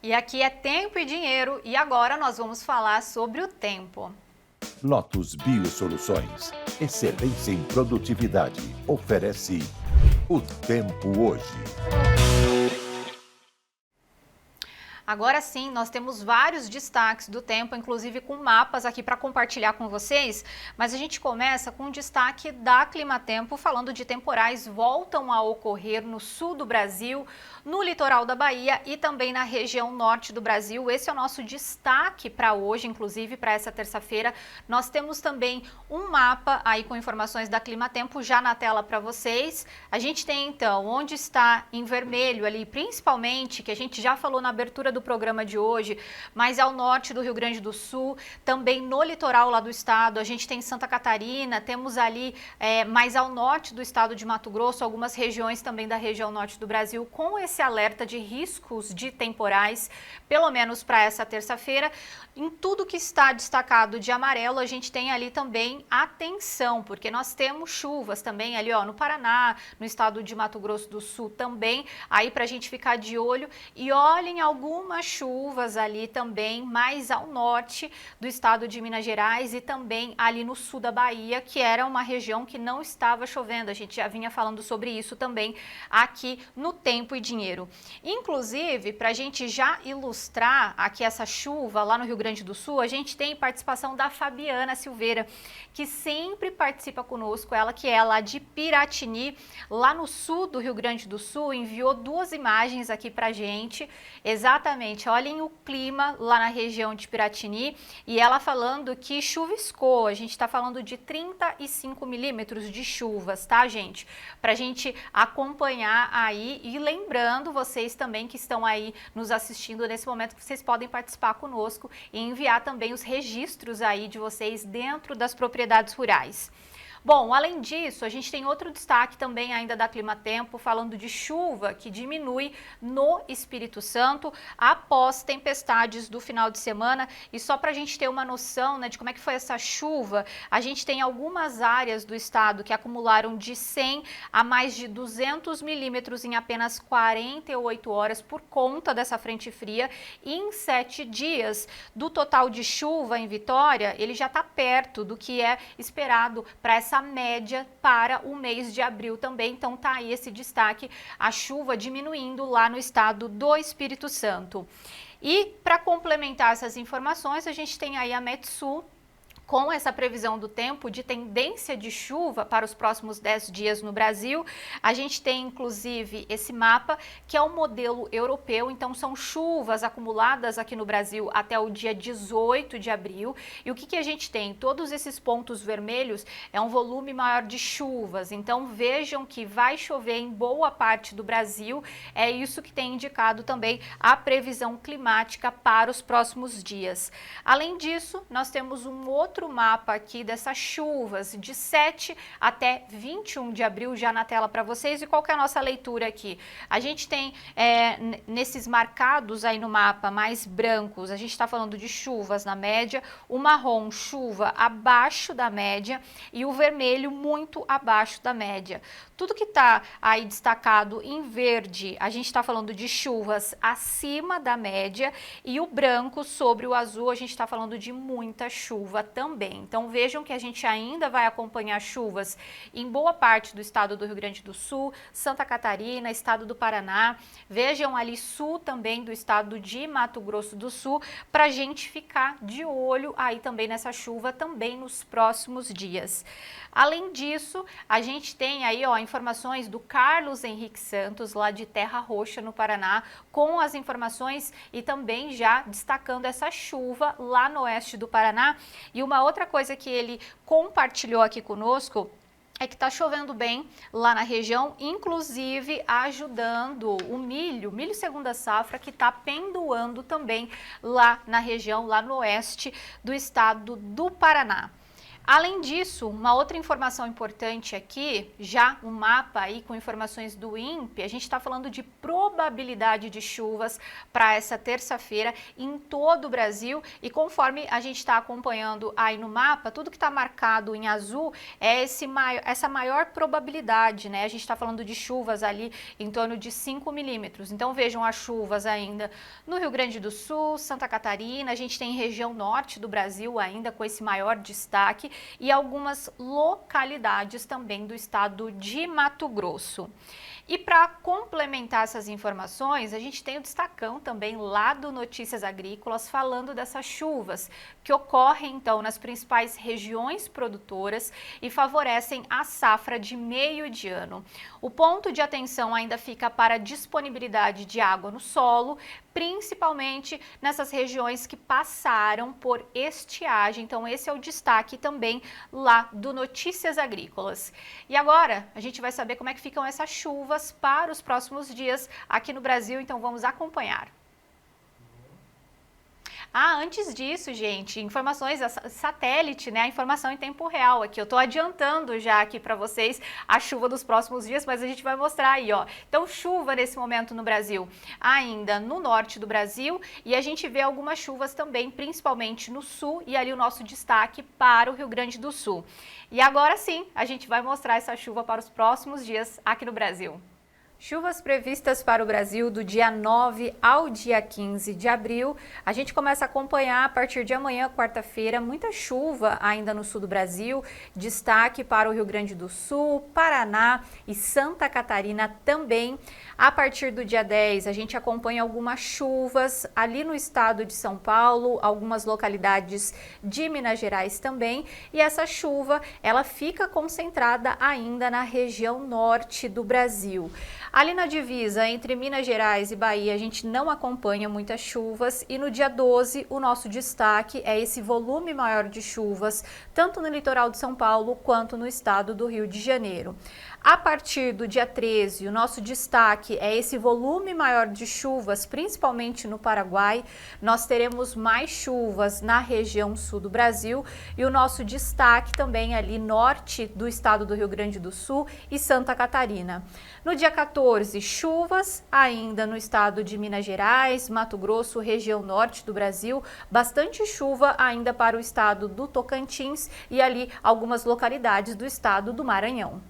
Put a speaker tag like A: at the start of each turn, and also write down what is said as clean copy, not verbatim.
A: E aqui é Tempo e Dinheiro e agora nós vamos falar sobre o tempo.
B: Lotus Biosoluções, excelência em produtividade, oferece o tempo hoje.
A: Agora sim, nós temos vários destaques do tempo, inclusive com mapas aqui para compartilhar com vocês, mas a gente começa com um destaque da Climatempo, falando de temporais voltam a ocorrer no sul do Brasil, no litoral da Bahia e também na região norte do Brasil. Esse é o nosso destaque para hoje, inclusive para essa terça-feira. Nós temos também um mapa aí com informações da Climatempo já na tela para vocês. A gente tem então onde está em vermelho ali, principalmente, que a gente já falou na abertura do programa de hoje, mas ao norte do Rio Grande do Sul, também no litoral lá do estado, a gente tem Santa Catarina, temos ali mais ao norte do estado de Mato Grosso, algumas regiões também da região norte do Brasil, com esse alerta de riscos de temporais, pelo menos para essa terça-feira. Em tudo que está destacado de amarelo, a gente tem ali também atenção, porque nós temos chuvas também ali no Paraná, no estado de Mato Grosso do Sul também, aí para a gente ficar de olho. E olhem algumas chuvas ali também mais ao norte do estado de Minas Gerais e também ali no sul da Bahia, que era uma região que não estava chovendo. A gente já vinha falando sobre isso também aqui no Tempo e Dinheiro. Inclusive, para a gente já ilustrar aqui essa chuva lá no Rio Grande do Sul, a gente tem participação da Fabiana Silveira, que sempre participa conosco, ela que é lá de Piratini, lá no sul do Rio Grande do Sul, enviou duas imagens aqui pra gente, exatamente, olhem o clima lá na região de Piratini, e ela falando que chuviscou, a gente está falando de 35 milímetros de chuvas, tá, gente? Pra gente acompanhar aí, e lembrando vocês também que estão aí nos assistindo nesse momento, que vocês podem participar conosco e enviar também os registros aí de vocês dentro das propriedades rurais. Bom, além disso, a gente tem outro destaque também ainda da Climatempo, falando de chuva que diminui no Espírito Santo após tempestades do final de semana. E só para a gente ter uma noção, né, de como é que foi essa chuva, a gente tem algumas áreas do estado que acumularam de 100 a mais de 200 milímetros em apenas 48 horas por conta dessa frente fria. E em 7 dias do total de chuva em Vitória, ele já está perto do que é esperado para essa média para o mês de abril também. Então tá aí esse destaque, a chuva diminuindo lá no estado do Espírito Santo. E para complementar essas informações, a gente tem aí a Metsul com essa previsão do tempo de tendência de chuva para os próximos 10 dias no Brasil. A gente tem inclusive esse mapa que é o modelo europeu, então são chuvas acumuladas aqui no Brasil até o dia 18 de abril. E o que a gente tem? Todos esses pontos vermelhos é um volume maior de chuvas, então vejam que vai chover em boa parte do Brasil, é isso que tem indicado também a previsão climática para os próximos dias. Além disso, nós temos um outro mapa aqui dessas chuvas de 7 até 21 de abril já na tela para vocês. E qual que é a nossa leitura aqui? A gente tem nesses marcados aí no mapa mais brancos, a gente está falando de chuvas na média, o marrom chuva abaixo da média e o vermelho muito abaixo da média. Tudo que está aí destacado em verde, a gente está falando de chuvas acima da média, e o branco sobre o azul, a gente está falando de muita chuva também. Então vejam que a gente ainda vai acompanhar chuvas em boa parte do estado do Rio Grande do Sul, Santa Catarina, estado do Paraná. Vejam ali sul também do estado de Mato Grosso do Sul, para a gente ficar de olho aí também nessa chuva também nos próximos dias. Além disso, a gente tem aí informações do Carlos Henrique Santos, lá de Terra Roxa, no Paraná, com as informações e também já destacando essa chuva lá no oeste do Paraná. E uma outra coisa que ele compartilhou aqui conosco é que está chovendo bem lá na região, inclusive ajudando o milho segunda safra, que está pendoando também lá na região, lá no oeste do estado do Paraná. Além disso, uma outra informação importante aqui, já um mapa aí com informações do INPE, a gente está falando de probabilidade de chuvas para essa terça-feira em todo o Brasil, e conforme a gente está acompanhando aí no mapa, tudo que está marcado em azul é essa maior probabilidade, né? A gente está falando de chuvas ali em torno de 5 milímetros. Então vejam as chuvas ainda no Rio Grande do Sul, Santa Catarina, a gente tem região norte do Brasil ainda com esse maior destaque, e algumas localidades também do estado de Mato Grosso. E para complementar essas informações, a gente tem o destacão também lá do Notícias Agrícolas falando dessas chuvas que ocorrem então nas principais regiões produtoras e favorecem a safra de meio de ano. O ponto de atenção ainda fica para a disponibilidade de água no solo, principalmente nessas regiões que passaram por estiagem. Então esse é o destaque também lá do Notícias Agrícolas. E agora a gente vai saber como é que ficam essas chuvas para os próximos dias aqui no Brasil, então vamos acompanhar. Antes disso, gente, informações satélite, né? A informação em tempo real aqui. Eu tô adiantando já aqui para vocês a chuva dos próximos dias, mas a gente vai mostrar aí, ó. Então, chuva nesse momento no Brasil, ainda no norte do Brasil, e a gente vê algumas chuvas também, principalmente no sul, e ali o nosso destaque para o Rio Grande do Sul. E agora sim, a gente vai mostrar essa chuva para os próximos dias aqui no Brasil. Chuvas previstas para o Brasil do dia 9 ao dia 15 de abril. A gente começa a acompanhar a partir de amanhã, quarta-feira, muita chuva ainda no sul do Brasil. Destaque para o Rio Grande do Sul, Paraná e Santa Catarina também. A partir do dia 10, a gente acompanha algumas chuvas ali no estado de São Paulo, algumas localidades de Minas Gerais também. E essa chuva, ela fica concentrada ainda na região norte do Brasil. Ali na divisa entre Minas Gerais e Bahia, a gente não acompanha muitas chuvas, e no dia 12 o nosso destaque é esse volume maior de chuvas, tanto no litoral de São Paulo quanto no estado do Rio de Janeiro. A partir do dia 13, o nosso destaque é esse volume maior de chuvas, principalmente no Paraguai. Nós teremos mais chuvas na região sul do Brasil, e o nosso destaque também ali norte do estado do Rio Grande do Sul e Santa Catarina. No dia 14, chuvas ainda no estado de Minas Gerais, Mato Grosso, região norte do Brasil, bastante chuva ainda para o estado do Tocantins e ali algumas localidades do estado do Maranhão.